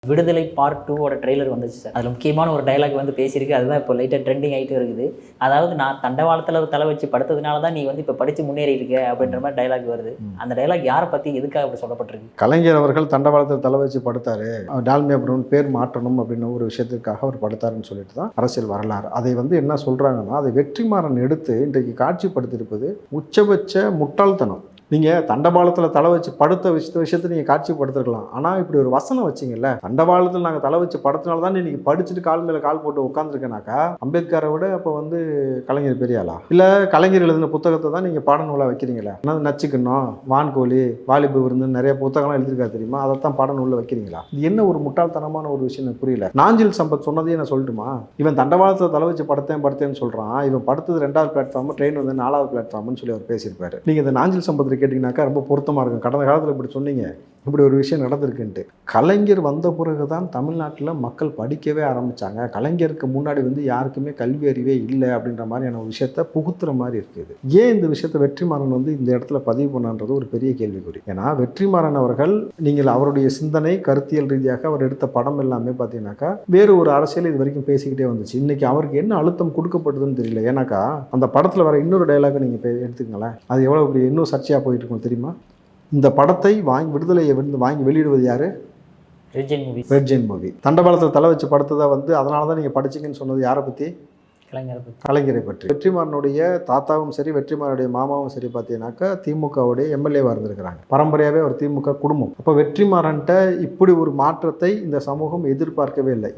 விடுதலை part 2 trailer வந்துச்சு sir. அதில் முக்கியமான ஒரு டைலாக் வந்து பேசியிருக்கு. அதுதான் இப்போ லைட்டாக ட்ரெண்டிங் ஆகிட்டு இருக்குது. அதாவது நான் தண்டவாளத்தில் தலை வச்சு படுத்ததுனால தான் நீ வந்து இப்போ படித்து முன்னேறி இருக்க அப்படின்ற மாதிரி டைலாக் வருது. அந்த டைலாக் யாரை பற்றி எதுக்காக அப்படி சொல்லப்பட்டிருக்கு? கலைஞர் அவர்கள் தண்டவாளத்தில் தலை வச்சு படுத்தாரு, டால்மியா ப்ரௌன் பேர் மாற்றணும் அப்படின்னு ஒரு விஷயத்திற்காக அவர் படுத்தாருன்னு சொல்லிட்டு தான் அரசியல் வரலாறு. அதை வந்து என்ன சொல்கிறாங்கன்னா, அதை வெற்றிமாறன் எடுத்து இன்றைக்கு காட்சிப்படுத்தியிருப்பது உச்சபட்ச முட்டாள்தனம். நீங்கள் தண்டவாளத்தில் தலை வச்சு படுத்த விஷயத்தை நீங்கள் காட்சிப்படுத்திருக்கலாம். ஆனால் இப்படி ஒரு வசனம் வச்சிங்கல்ல, தண்டவாளத்தில் நாங்கள் தலை வச்சு படுத்தனால தான் இன்றைக்கி படிச்சுட்டு கால் மேலே கால் போட்டு உட்காந்துருக்கேனாக்கா, அம்பேத்கரை விட அப்போ வந்து கலைஞர் பெரியாளா? இல்லை கலைஞர் எழுதின புத்தகத்தை தான் நீங்கள் பாடநூலாக வைக்கிறீங்களா? என்னது நச்சுக்கணும், வான்கோழி, வாலிபு விருந்து நிறைய புத்தகம்லாம் எழுதியிருக்காரு தெரியுமா? அதைத்தான் பாடநூலில் வைக்கிறீங்களா? இது என்ன ஒரு முட்டாள்தனமான ஒரு விஷயம் எனக்கு புரியல. நாஞ்சில் சம்பத் சொன்னதையே நான் சொல்லட்டுமா? இவன் தண்டவாளத்தில் தலை வச்சு படுத்தேன்னு சொல்கிறான். இவன் படுத்தது 2வது பிளாட்ஃபார்ம், ட்ரெயின் வந்து 4வது பிளாட்ஃபார்ம்னு சொல்லி அவர் பேசியிருப்பாரு. நீங்கள் இந்த நாஞ்சில் சம்பத் கேட்டிங்கனாக்கா ரொம்ப பொருத்தமாக இருக்கும். கடந்த காலத்தில் இப்படி சொன்னீங்க, இப்படி ஒரு விஷயம் நடந்திருக்குன்ட்டு. கலைஞர் வந்த பிறகு தான் தமிழ்நாட்டில் மக்கள் படிக்கவே ஆரம்பித்தாங்க. கலைஞருக்கு முன்னாடி வந்து யாருக்குமே கல்வி அறிவே இல்லை அப்படின்ற மாதிரியான ஒரு விஷயத்தை புகுத்துற மாதிரி இருக்குது. ஏன் இந்த விஷயத்தை வெற்றிமாறன் வந்து இந்த இடத்துல பதிவு பண்ணான்றது ஒரு பெரிய கேள்விக்குறி. ஏன்னா வெற்றிமாறன் அவர்கள், நீங்கள் அவருடைய சிந்தனை கருத்தியல் ரீதியாக அவர் எடுத்த படம் எல்லாமே பார்த்தீங்கன்னாக்கா வேறு ஒரு அரசியல் இது வரைக்கும் பேசிக்கிட்டே வந்துச்சு. இன்னைக்கு அவருக்கு என்ன அழுத்தம் கொடுக்கப்படுதுன்னு தெரியல. ஏன்னாக்கா அந்த படத்தில் வர இன்னொரு டைலாக நீங்கள் எடுத்துக்கங்களேன், அது எவ்வளோ இப்படி இன்னும் சர்ச்சையாக போயிட்டு இருக்கும் தெரியுமா? இந்த படத்தை விடுதலையை வாங்கி வெளியிடுவது யாரு? Red Jain movie. தண்டவாளத்தில் தலை வச்சு படுத்ததை வந்து அதனால தான் நீங்கள் படிச்சிங்கன்னு சொன்னது யாரை பற்றி? கலைஞரை பற்றி. வெற்றிமாறனுடைய தாத்தாவும் சரி, வெற்றிமாறனுடைய மாமாவும் சரி பார்த்தீங்கன்னாக்கா திமுகவுடைய எம்எல்ஏவாக இருந்திருக்கிறாங்க. பரம்பரையாகவே அவர் திமுக குடும்பம். அப்போ வெற்றிமாறன்ட்ட இப்படி ஒரு மாற்றத்தை இந்த சமூகம் எதிர்பார்க்கவே இல்லை.